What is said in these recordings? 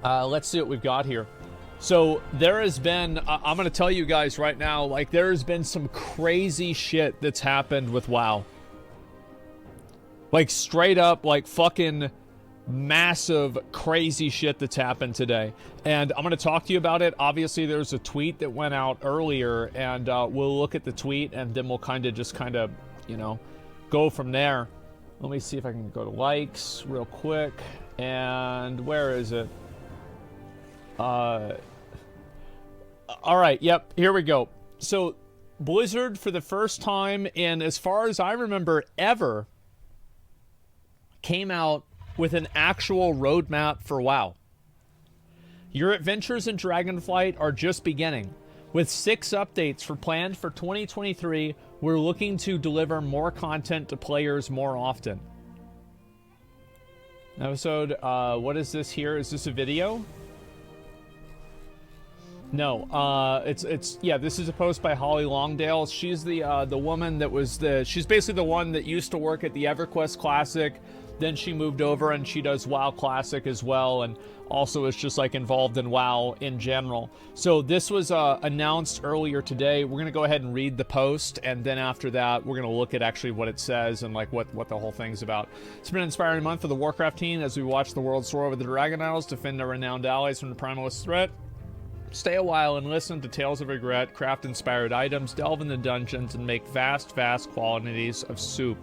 Let's see what we've got here. So there has been, I'm going to tell you guys right now, like there has been some crazy shit that's happened with WoW. Like straight up, like fucking massive crazy shit that's happened today. And I'm going to talk to you about it. Obviously there's a tweet that went out earlier, and we'll look at the tweet and then we'll kind of, you know, go from there. Let me see if I can go to likes real quick. And where is it? All right, yep, here we go. So Blizzard, for the first time in, as far as I remember, ever, came out with an actual roadmap for WoW. Your adventures in Dragonflight are just beginning. With 6 updates planned for 2023, we're looking to deliver more content to players more often. Episode, what is this here? Is this a video? No, yeah, this is a post by Holly Longdale. She's the woman that was she's basically the one that used to work at the EverQuest Classic. Then she moved over and she does WoW Classic as well, and also is just like involved in WoW in general. So this was announced earlier today. We're gonna go ahead and read the post, and then after that, we're gonna look at actually what it says and like what the whole thing's about. It's been an inspiring month for the Warcraft team as we watch the world soar over the Dragon Isles, defend our renowned allies from the primalist threat. Stay a while and listen to tales of regret, craft inspired items, delve into dungeons, and make vast quantities of soup.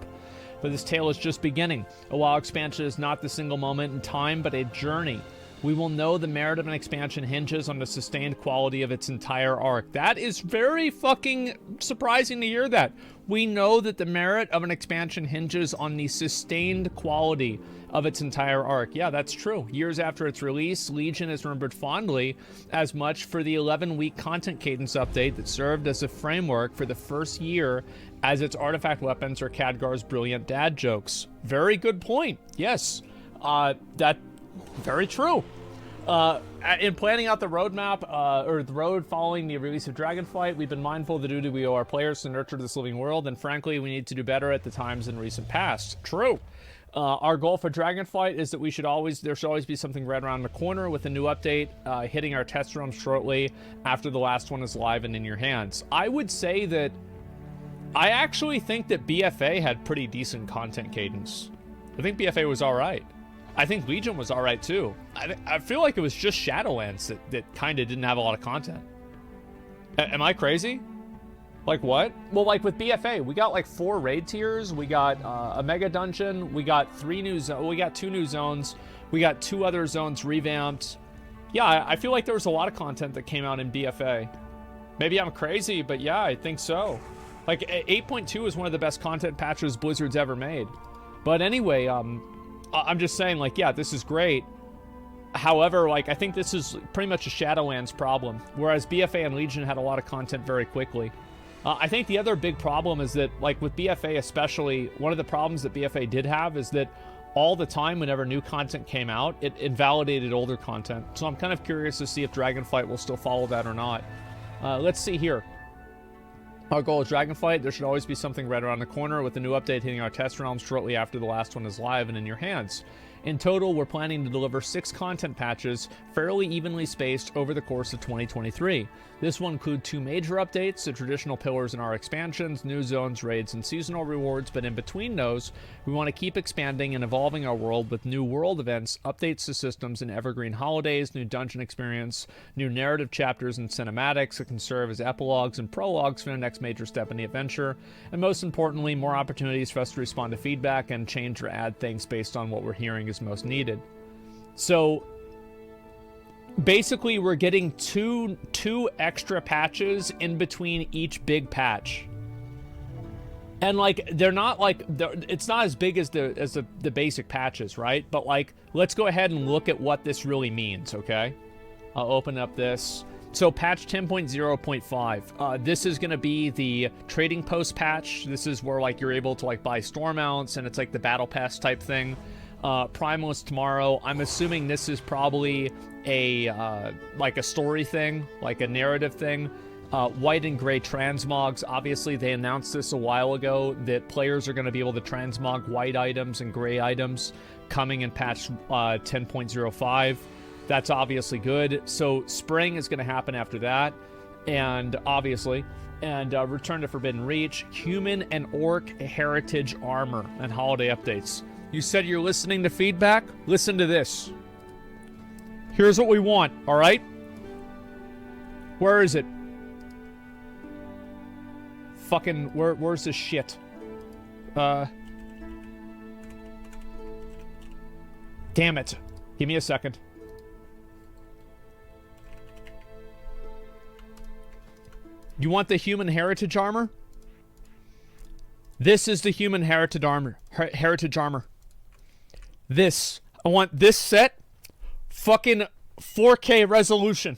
But this tale is just beginning. A WoW expansion is not the single moment in time, but a journey. We will know the merit of an expansion hinges on the sustained quality of its entire arc. That is very fucking surprising to hear that. We know that the merit of an expansion hinges on the sustained quality of its entire arc. Yeah, that's true. Years after its release, Legion is remembered fondly as much for the 11-week content cadence update that served as a framework for the first year as its artifact weapons or Khadgar's brilliant dad jokes. Very good point. Yes, that very true. In planning out the roadmap, or the road following the release of Dragonflight, we've been mindful of the duty we owe our players to nurture this living world, and frankly, we need to do better at the times in recent past. True. Our goal for Dragonflight is that there should always be something right around the corner with a new update hitting our test room shortly after the last one is live and in your hands. I would say that I actually think that BFA had pretty decent content cadence. I think BFA was all right. I think Legion was all right too. I feel like it was just Shadowlands that kind of didn't have a lot of content. Am I crazy? Like what? Well, like with BFA, we got like 4 raid tiers. We got a mega dungeon. We got 2 new zones. We got 2 other zones revamped. Yeah, I feel like there was a lot of content that came out in BFA. Maybe I'm crazy, but yeah, I think so. Like 8.2 is one of the best content patches Blizzard's ever made. But anyway, I'm just saying, like, yeah, this is great. However, like, I think this is pretty much a Shadowlands problem, whereas BFA and Legion had a lot of content very quickly. I think the other big problem is that, like, with BFA especially, one of the problems that BFA did have is that all the time, whenever new content came out, it invalidated older content. So I'm kind of curious to see if Dragonflight will still follow that or not. Let's see here. Our goal is Dragonflight. There should always be something right around the corner with a new update hitting our test realms shortly after the last one is live and in your hands. In total, we're planning to deliver 6 content patches, fairly evenly spaced over the course of 2023. This will include 2 major updates, the traditional pillars in our expansions, new zones, raids, and seasonal rewards, but in between those, we want to keep expanding and evolving our world with new world events, updates to systems and evergreen holidays, new dungeon experience, new narrative chapters and cinematics that can serve as epilogues and prologues for the next major step in the adventure, and most importantly, more opportunities for us to respond to feedback and change or add things based on what we're hearing is most needed. So basically we're getting two extra patches in between each big patch, and like they're not like it's not as big as the basic patches, right? But like, let's go ahead and look at what this really means. Okay, I'll open up this. So patch 10.0.5, this is going to be the trading post patch. This is where like you're able to like buy store mounts, and it's like the battle pass type thing. Primalist tomorrow. I'm assuming this is probably a like a story thing, like a narrative thing. White and gray transmogs. Obviously, they announced this a while ago that players are going to be able to transmog white items and gray items coming in patch 10.05. That's obviously good. So spring is going to happen after that, and obviously, and Return to Forbidden Reach, Human and Orc Heritage Armor, and holiday updates. You said you're listening to feedback? Listen to this. Here's what we want, all right? Where is it? Fucking, where's this shit? Damn it. Give me a second. You want the Human Heritage Armor? This is the Human Heritage Armor. Heritage Armor. This. I want this set. Fucking 4K resolution.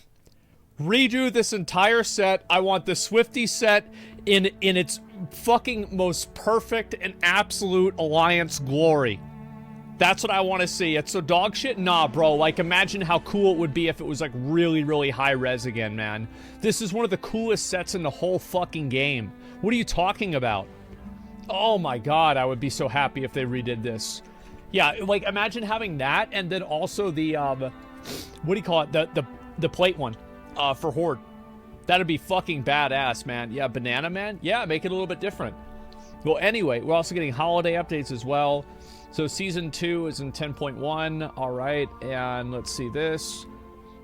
Redo this entire set. I want the Swifty set in its fucking most perfect and absolute Alliance glory. That's what I want to see. It's so dog shit? Nah, bro. Like, imagine how cool it would be if it was, like, really, really high res again, man. This is one of the coolest sets in the whole fucking game. What are you talking about? Oh my god, I would be so happy if they redid this. Yeah, like, imagine having that, and then also the, what do you call it? The plate one, for Horde. That'd be fucking badass, man. Yeah, Banana Man? Yeah, make it a little bit different. Well, anyway, we're also getting holiday updates as well. So Season 2 is in 10.1, alright, and let's see this.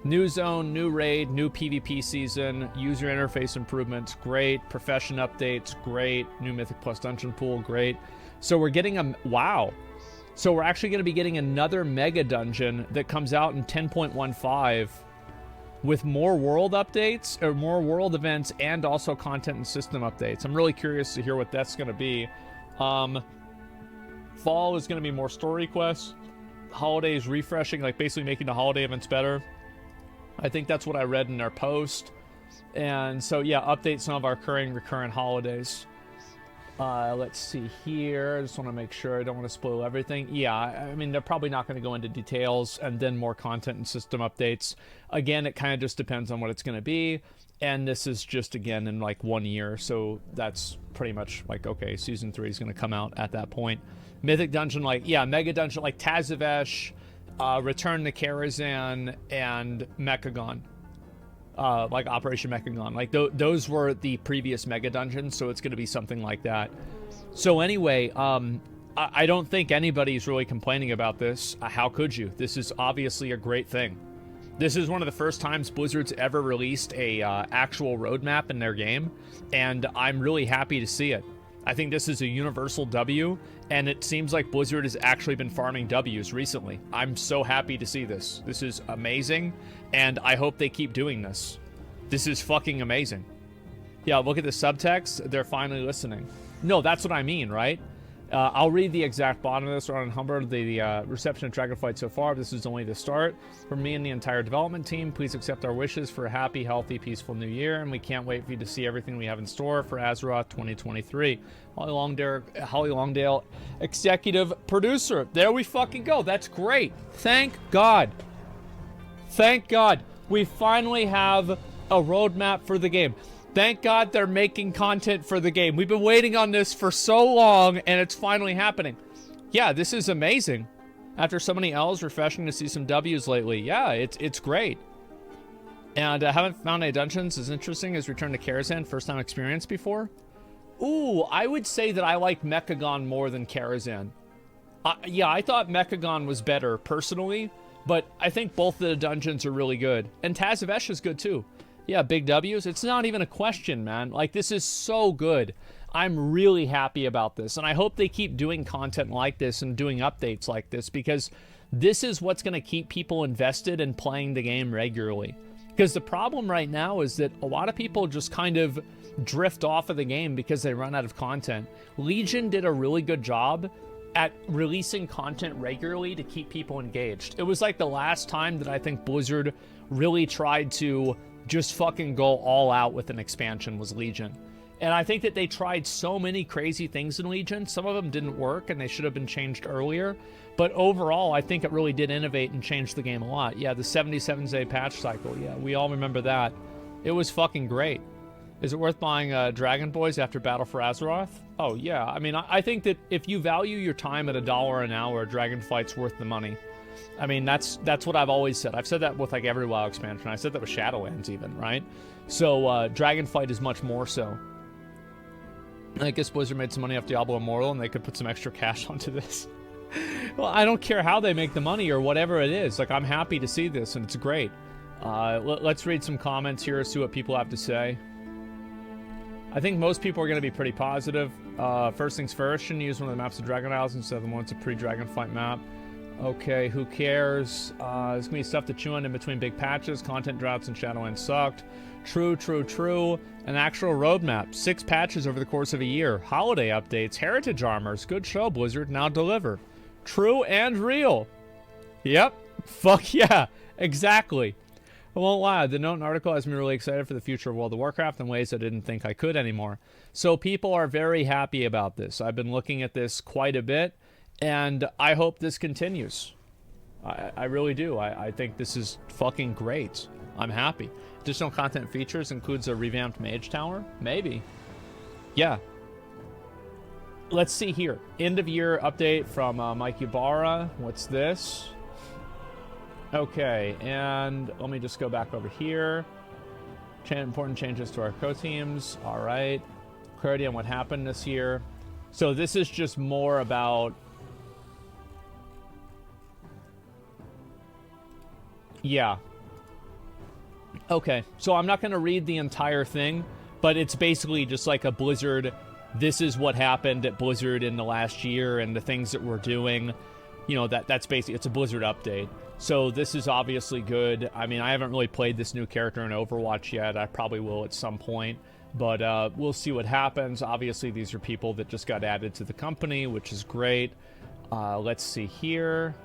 New zone, new raid, new PvP season, user interface improvements, great. Profession updates, great. New Mythic Plus Dungeon Pool, great. So we're getting a, wow. So we're actually going to be getting another Mega Dungeon that comes out in 10.15 with more world updates, or more world events, and also content and system updates. I'm really curious to hear what that's going to be. Fall is going to be more story quests. Holidays refreshing, like basically making the holiday events better. I think that's what I read in their post. And so, yeah, update some of our recurrent holidays. Let's see here. I just want to make sure I don't want to spoil everything. Yeah, I mean, they're probably not going to go into details, and then more content and system updates. Again, it kind of just depends on what it's going to be. And this is just, again, in like 1 year. So that's pretty much like, okay, Season 3 is going to come out at that point. Mythic Dungeon, like, yeah, Mega Dungeon, like Tazavesh, Return to Karazhan, and Mechagon. Like Operation Mechagon. Like, those were the previous Mega Dungeons, so it's going to be something like that. So anyway, I don't think anybody's really complaining about this. How could you? This is obviously a great thing. This is one of the first times Blizzard's ever released a actual roadmap in their game, and I'm really happy to see it. I think this is a universal W, and it seems like Blizzard has actually been farming Ws recently. I'm so happy to see this. This is amazing, and I hope they keep doing this. This is fucking amazing. Yeah, look at the subtext. They're finally listening. No, that's what I mean, right? I'll read the exact bottom of this. We're on Humber, the reception of Dragonflight so far. This is only the start. From me and the entire development team, please accept our wishes for a happy, healthy, peaceful new year, and we can't wait for you to see everything we have in store for Azeroth 2023. Holly Longdale, executive producer. There we fucking go. That's great. Thank God. Thank God. We finally have a roadmap for the game. Thank God they're making content for the game. We've been waiting on this for so long, and it's finally happening. Yeah, this is amazing. After so many L's, refreshing to see some W's lately. Yeah, it's great. And haven't found any dungeons as interesting as Return to Karazhan, first time experience before. Ooh, I would say that I like Mechagon more than Karazhan. Yeah, I thought Mechagon was better, personally, but I think both of the dungeons are really good. And Tazavesh is good, too. Yeah, big W's. It's not even a question, man. Like, this is so good. I'm really happy about this, and I hope they keep doing content like this and doing updates like this, because this is what's going to keep people invested in playing the game regularly. Because the problem right now is that a lot of people just kind of drift off of the game because they run out of content. Legion did a really good job at releasing content regularly to keep people engaged. It was like the last time that I think Blizzard really tried to just fucking go all out with an expansion was Legion. And I think that they tried so many crazy things in Legion. Some of them didn't work and they should have been changed earlier. But overall, I think it really did innovate and change the game a lot. Yeah, the 77-day patch cycle. Yeah, we all remember that. It was fucking great. Is it worth buying Dragon Boys after Battle for Azeroth? Oh, yeah. I mean, I think that if you value your time at $1 an hour, Dragonflight's worth the money. I mean, that's what I've always said. I've said that with like every WoW expansion. I said that with Shadowlands even, right? So Dragonflight is much more so. I guess Blizzard made some money off Diablo Immortal, and they could put some extra cash onto this. Well, I don't care how they make the money or whatever it is. Like, I'm happy to see this, and it's great. Let's read some comments here, see what people have to say. I think most people are going to be pretty positive. First things first, shouldn't use one of the maps of Dragon Isles instead of the one that's a pre-Dragonflight map. Okay, who cares? There's going to be stuff to chew on in between big patches. Content droughts and Shadowlands sucked. True, true, true. An actual roadmap. 6 patches over the course of a year. Holiday updates. Heritage armors. Good show, Blizzard. Now deliver. True and real. Yep. Fuck yeah. Exactly. I won't lie. The note and article has me really excited for the future of World of Warcraft in ways I didn't think I could anymore. So people are very happy about this. I've been looking at this quite a bit, and I hope this continues. I really do. I think this is fucking great. I'm happy. Additional content features includes a revamped mage tower? Maybe. Yeah. Let's see here. End of year update from Mike Ybarra. What's this? Okay, and let me just go back over here. Important changes to our co-teams. All right. Clarity on what happened this year. So this is just more about... Yeah. Okay, so I'm not going to read the entire thing, but it's basically just like a Blizzard, this is what happened at Blizzard in the last year and the things that we're doing. You know, that's basically, it's a Blizzard update. So this is obviously good. I mean, I haven't really played this new character in Overwatch yet. I probably will at some point, but we'll see what happens. Obviously, these are people that just got added to the company, which is great. Let's see here.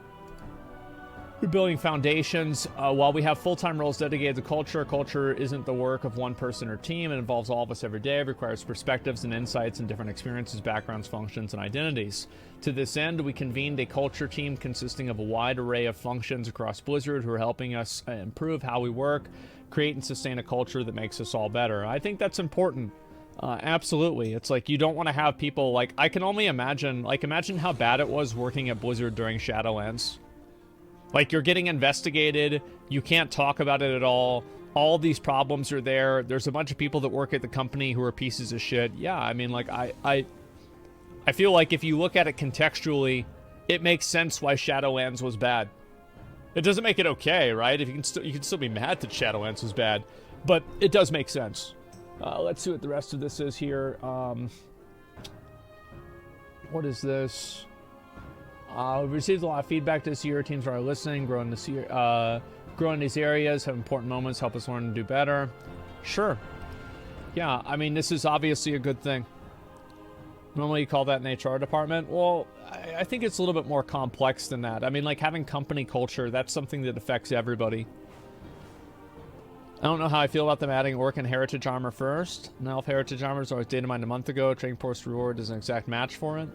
We're building foundations. While we have full-time roles dedicated to culture, culture isn't the work of one person or team. It involves all of us every day. It requires perspectives and insights and different experiences, backgrounds, functions, and identities. To this end, we convened a culture team consisting of a wide array of functions across Blizzard who are helping us improve how we work, create and sustain a culture that makes us all better. I think that's important. Absolutely. It's like you don't want to have people like... I can only imagine... Like, imagine how bad it was working at Blizzard during Shadowlands. Like, you're getting investigated, you can't talk about it at all these problems are there, there's a bunch of people that work at the company who are pieces of shit. Yeah, I mean, like, I feel like if you look at it contextually, it makes sense why Shadowlands was bad. It doesn't make it okay, right? If you can still be mad that Shadowlands was bad, but it does make sense. Let's see what the rest of this is here. What is this? We've received a lot of feedback this year. Teams are listening, growing these areas, have important moments, help us learn and do better. Sure. Yeah, I mean, this is obviously a good thing. Normally you call that an HR department. Well, I think it's a little bit more complex than that. I mean, like, having company culture, that's something that affects everybody. I don't know how I feel about them adding Orc and Heritage Armor first. Now, if Heritage Armor is always data mined a month ago, Trading Post Reward is an exact match for it.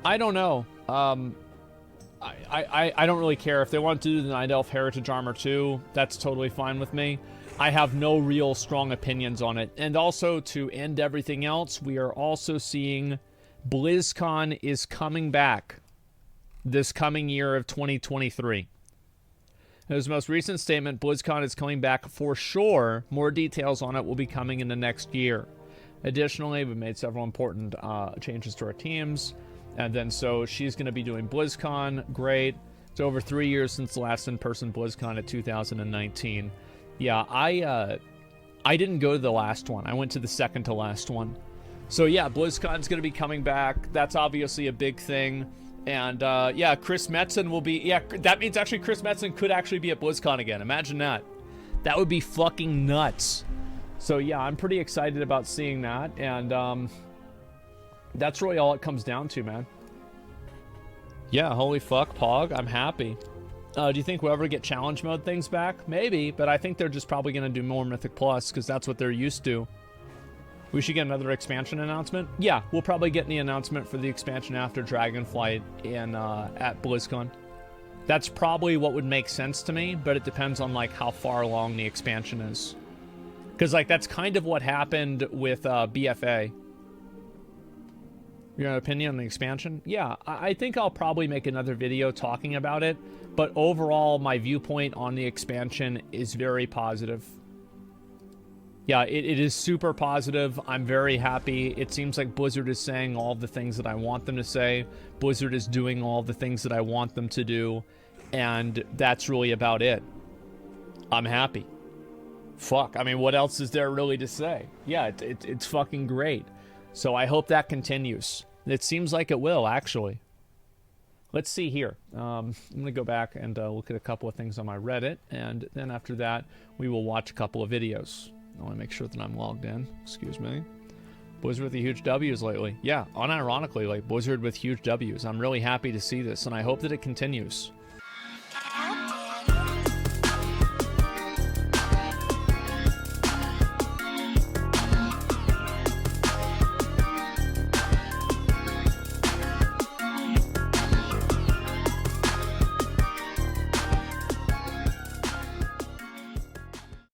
I don't know. I don't really care. If they want to do the Night Elf Heritage Armor too, that's totally fine with me. I have no real strong opinions on it. And also, to end everything else, we are also seeing BlizzCon is coming back this coming year of 2023. In his most recent statement, BlizzCon is coming back for sure. More details on it will be coming in the next year. Additionally, we've made several important changes to our teams. And then, so she's going to be doing BlizzCon. Great. It's over 3 years since the last in-person BlizzCon at 2019. Yeah, I didn't go to the last one. I went to the second to last one. So yeah, BlizzCon's going to be coming back. That's obviously a big thing. And yeah, Chris Metzen will be... Yeah, that means actually Chris Metzen could actually be at BlizzCon again. Imagine that. That would be fucking nuts. So yeah, I'm pretty excited about seeing that. And that's really all it comes down to, man. Yeah, holy fuck, Pog. I'm happy. Do you think we'll ever get challenge mode things back? Maybe, but I think they're just probably going to do more Mythic Plus because that's what they're used to. We should get another expansion announcement. Yeah, we'll probably get the announcement for the expansion after Dragonflight in at BlizzCon. That's probably what would make sense to me, but it depends on like how far along the expansion is. Because like that's kind of what happened with BFA. Your opinion on the expansion? Yeah, I think I'll probably make another video talking about it, but overall, my viewpoint on the expansion is very positive. Yeah, it is super positive. I'm very happy. It seems like Blizzard is saying all the things that I want them to say. Blizzard is doing all the things that I want them to do, and that's really about it. I'm happy. Fuck, I mean, what else is there really to say? Yeah, it's fucking great. So I hope that continues. It seems like it will, actually. Let's see here. I'm going to go back and look at a couple of things on my Reddit, and then after that, we will watch a couple of videos. I want to make sure that I'm logged in. Excuse me. Blizzard with the huge W's lately. Yeah, unironically, like Blizzard with huge W's. I'm really happy to see this, and I hope that it continues.